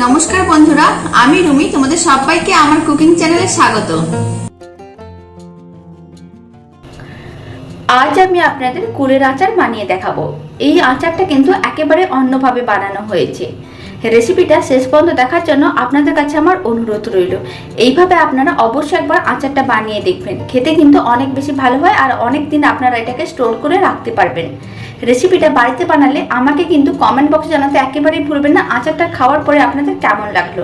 নমস্কার বন্ধুরা, আমি রুমি। তোমাদের সবাইকে আমার কুকিং চ্যানেলে স্বাগত। আজ আমি আপনাদের কুলের আচার বানিয়ে দেখাবো। এই আচারটা কিন্তু একেবারে অন্যভাবে বানানো হয়েছে। রেসিপিটা শেষ পর্যন্ত দেখার জন্য আপনাদের কাছে আমার অনুরোধ রইল। এইভাবে আপনারা অবশ্যই একবার আচারটা বানিয়ে দেখবেন, খেতে কিন্তু অনেক বেশি ভালো হয় আর অনেক দিন আপনারা এটাকে স্টোর করে রাখতে পারবেন। রেসিপিটা বাড়িতে বানালে আমাকে কিন্তু কমেন্ট বক্সে জানাতে একেবারেই ভুলবেন না আচারটা খাওয়ার পরে আপনাদের কেমন লাগলো।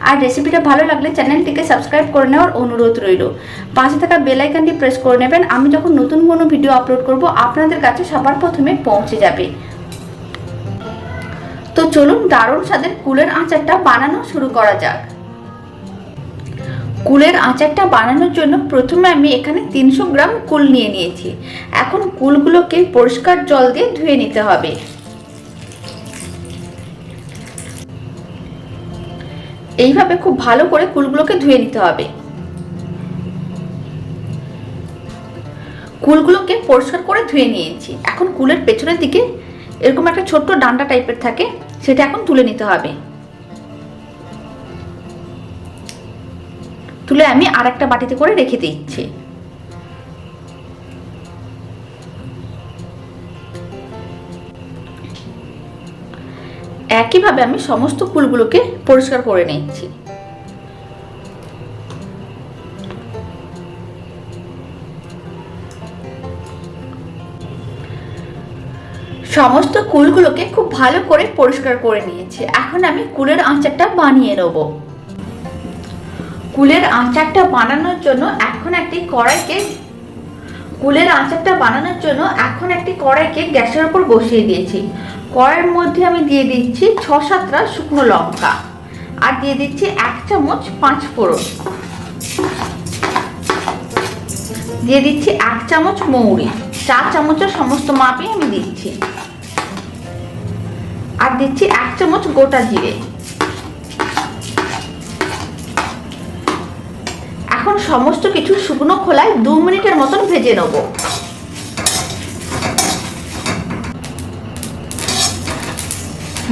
আর রেসিপিটা ভালো লাগলে চ্যানেলটিকে সাবস্ক্রাইব করে নেওয়ার অনুরোধ রইল। পাশে থাকা বেল আইকনটি প্রেস করে নেবেন, আমি যখন নতুন কোনো ভিডিও আপলোড করব আপনাদের কাছে সবার প্রথমে পৌঁছে যাবে। তো চলুন দারুণ স্বাদের কুলের আচারটা বানানো শুরু করা যাক। কুলের আচারটা বানানোর জন্য প্রথমে আমি এখানে 300 গ্রাম কুল নিয়ে নিয়েছি। এখন কুলগুলোকে পরিষ্কার জল দিয়ে ধুয়ে নিতে হবে। এইভাবে খুব ভালো করে কুলগুলোকে ধুয়ে নিতে হবে। কুলগুলোকে পরিষ্কার করে ধুয়ে নিয়েছি। এখন কুলের পেছনের দিকে এরকম একটা ছোট্ট ডান্ডা টাইপের থাকে, সেটা এখন তুলে নিতে হবে। তুলে আমি আরেকটা বাটিতে করে রেখে দিচ্ছি। একইভাবে আমি সমস্ত কুলগুলোকে পরিষ্কার করে নিচ্ছি। সমস্ত কুলগুলোকে খুব ভালো করে পরিষ্কার করে নিয়েছি। এখন আমি কুলের আচারটা বানিয়ে নেব। কুলের আচারটা বানানোর জন্য এখন একটি কড়াইকে গ্যাসের উপর বসিয়ে দিয়েছি। কড়াইয়ের মধ্যে আমি দিয়ে দিচ্ছি 6-7টা শুকনো লঙ্কা আর দিয়ে দিচ্ছি 1 চামচ 5 ফোড়ন, দিয়ে দিচ্ছি 1 চামচ মৌরি, 4 চামচের সমস্ত মাপে আমি দিচ্ছি, আর দিচ্ছি 1 চামচ গোটা জিরে। এখন সমস্ত কিছু শুকনো খোলায় 2 মিনিটের মতন ভেজে নেব।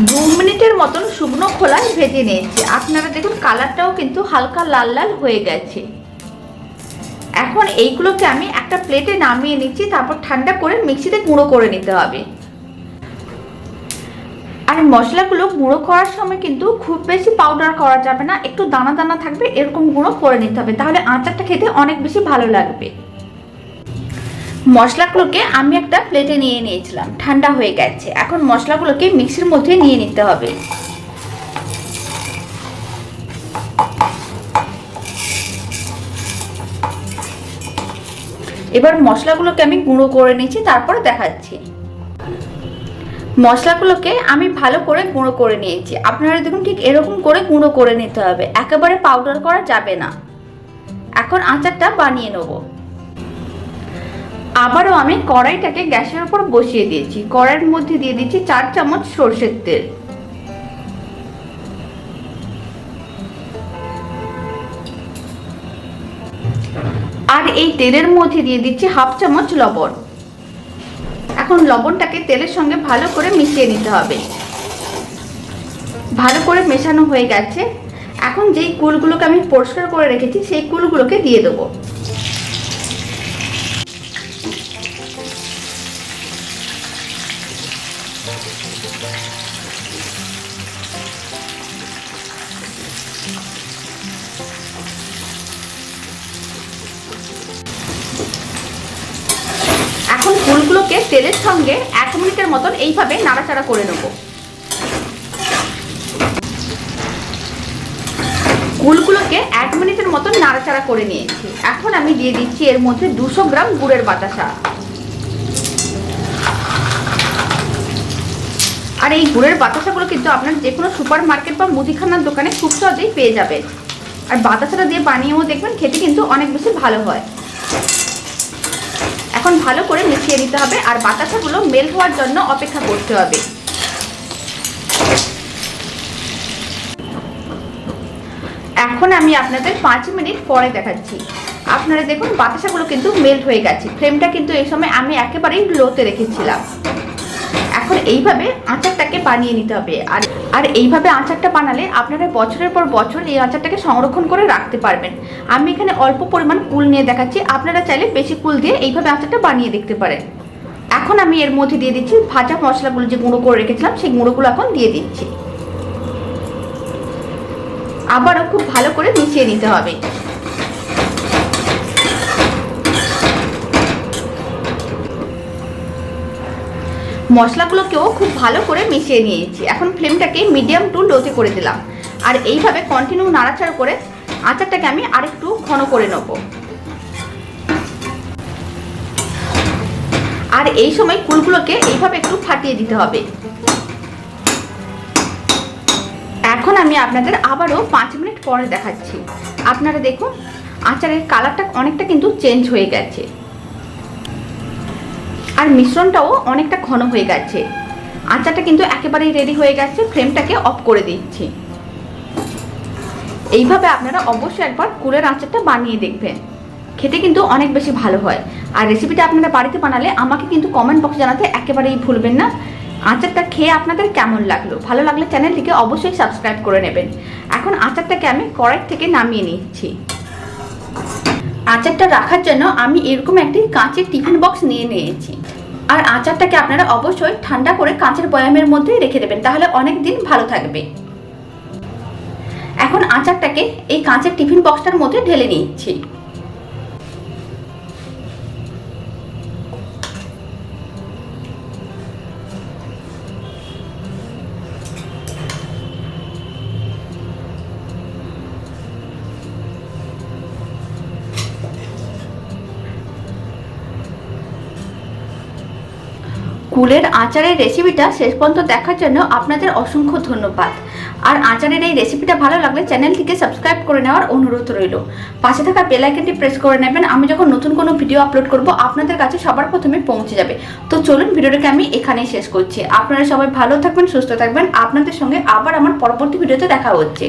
2 মিনিটের মতন শুকনো খোলায় ভেজে নিয়েছি। আপনারা দেখুন কালারটাও কিন্তু হালকা লাল লাল হয়ে গেছে। এখন এইগুলোকে আমি একটা প্লেটে নামিয়ে নিচ্ছি, তারপর ঠান্ডা করে মিক্সিতে গুঁড়ো করে নিতে হবে। আর মশলাগুলো গুঁড়ো করার সময় কিন্তু খুব বেশি পাউডার করা যাবে না, একটু দানা দানা থাকবে এরকম গুঁড়ো করে নিতে হবে, তাহলে আচারটা খেতে অনেক বেশি ভালো লাগবে। মশলাগুলোকে আমি একটা প্লেটে নিয়ে নিয়েছিলাম, ঠান্ডা হয়ে গেছে। এখন মশলাগুলোকে মিক্সির মধ্যে নিয়ে নিতে হবে। এবার মশলাগুলোকে আমি গুঁড়ো করে নিচ্ছি, তারপরে দেখাচ্ছি। মশলাগুলোকে আমি ভালো করে গুঁড়ো করে নিয়েছি। আপনারা দেখুন ঠিক এরকম করে গুঁড়ো করে নিতে হবে, একেবারে পাউডার করা যাবে না। এখন আচারটা বানিয়ে নেব। আবারও আমি কড়াইটাকে গ্যাসের উপর বসিয়ে দিয়েছি। কড়াইয়ের মধ্যে দিয়ে দিচ্ছি 4 চামচ সরষের তেল, আর এই তেলের মধ্যে দিয়ে দিচ্ছি 1/2 চামচ লবণ। এখন লবণটাকে তেলের সঙ্গে ভালো করে মিশিয়ে নিতে হবে। ভালো করে মেশানো হয়ে গেছে। এখন যেই কুলগুলোকে আমি পরিষ্কার করে রেখেছি সেই কুলগুলোকে দিয়ে দেবো। এখন কুলগুলোকে তেলের সঙ্গে 1 মিনিটের মতন এইভাবে নাড়াচাড়া করে নেব। কুলগুলোকে 1 মিনিটের মতন নাড়াচাড়া করে নিয়েছি। এখন আমি দিয়ে দিচ্ছি এর মধ্যে 200 গ্রাম গুড়ের বাতাসা। আর এই গুড়ের বাতাসাগুলো কিন্তু আপনার যে কোনো সুপার মার্কেট বা মুদিখানার দোকানে খুব সহজেই পেয়ে যাবেন। আর বাতাসাটা দিয়ে বানিয়েও দেখবেন খেতে কিন্তু অনেক বেশি ভালো হয়। এখন ভালো করে মিশিয়ে নিতে হবে আর বাতাসাগুলো মেল্ট হওয়ার জন্য অপেক্ষা করতে হবে। এখন আমি আপনাদের 5 মিনিট পরে দেখাচ্ছি। আপনারা দেখুন বাতাসাগুলো কিন্তু মেল্ট হয়ে গেছে। ফ্লেমটা কিন্তু এই সময় আমি একেবারেই লোতে রেখেছিলাম। এখন এইভাবে আচারটাকে বানিয়ে নিতে হবে। আর আর এইভাবে আচারটা বানালে আপনারা বছরের পর বছর এই আচারটাকে সংরক্ষণ করে রাখতে পারবেন। আমি এখানে অল্প পরিমাণ কুল নিয়ে দেখাচ্ছি, আপনারা চাইলে বেশি কুল দিয়ে এইভাবে আচারটা বানিয়ে দেখতে পারেন। এখন আমি এর মধ্যে দিয়ে দিচ্ছি ভাজা মশলাগুলো, যে গুঁড়ো করে রেখেছিলাম সেই গুঁড়োগুলো এখন দিয়ে দিচ্ছি। আবারও খুব ভালো করে মিশিয়ে নিতে হবে। মশলাগুলোকেও খুব ভালো করে মিশিয়ে নিয়েছি। এখন ফ্লেমটাকে মিডিয়াম টু লোতে করে দিলাম, আর এইভাবে কন্টিনিউ নাড়াচাড়া করে আচারটাকে আমি আরেকটু ঘন করে নেব। আর এই সময় কুলগুলোকে এইভাবে একটু ফাটিয়ে দিতে হবে। এখন আমি আপনাদের আবারও 5 মিনিট পরে দেখাচ্ছি। আপনারা দেখুন আচারের কালারটা অনেকটা কিন্তু চেঞ্জ হয়ে গেছে, আর মিশ্রণটাও অনেকটা ঘন হয়ে গেছে। আচারটা কিন্তু একেবারেই রেডি হয়ে গেছে। ফ্লেমটাকে অফ করে দিচ্ছি। এইভাবে আপনারা অবশ্যই একবার কুলের আচারটা বানিয়ে দেখবেন, খেতে কিন্তু অনেক বেশি ভালো হয়। আর রেসিপিটা আপনারা বাড়িতে বানালে আমাকে কিন্তু কমেন্ট বক্সে জানাতে একেবারেই ভুলবেন না। আচারটা খেয়ে আপনাদের কেমন লাগলো, ভালো লাগলে চ্যানেলটিকে অবশ্যই সাবস্ক্রাইব করে নেবেন। এখন আচারটাকে আমি কড়াই থেকে নামিয়ে নিচ্ছি। আচারটা রাখার জন্য আমি এরকম একটি কাঁচের টিফিন বক্স নিয়ে নিয়েছি। আর আচারটাকে আপনারা অবশ্যই ঠান্ডা করে কাঁচের বয়ামের মধ্যে রেখে দেবেন, তাহলে অনেক দিন ভালো থাকবে। এখন আচারটাকে এই কাঁচের টিফিন বক্সটার মধ্যে ঢেলে নিচ্ছি। কুলের আচারের রেসিপিটা শেষ পর্যন্ত দেখার জন্য আপনাদের অসংখ্য ধন্যবাদ। আর আচারের এই রেসিপিটা ভালো লাগলে চ্যানেলটিকে সাবস্ক্রাইব করে নেওয়ার অনুরোধ রইল। পাশে থাকা বেল আইকনটি প্রেস করে নেবেন, আমি যখন নতুন কোনো ভিডিও আপলোড করব আপনাদের কাছে সবার প্রথমে পৌঁছে যাবে। তো চলুন ভিডিওটাকে আমি এখানেই শেষ করছি। আপনারা সবাই ভালো থাকবেন, সুস্থ থাকবেন। আপনাদের সঙ্গে আবার আমার পরবর্তী ভিডিওতে দেখা হচ্ছে।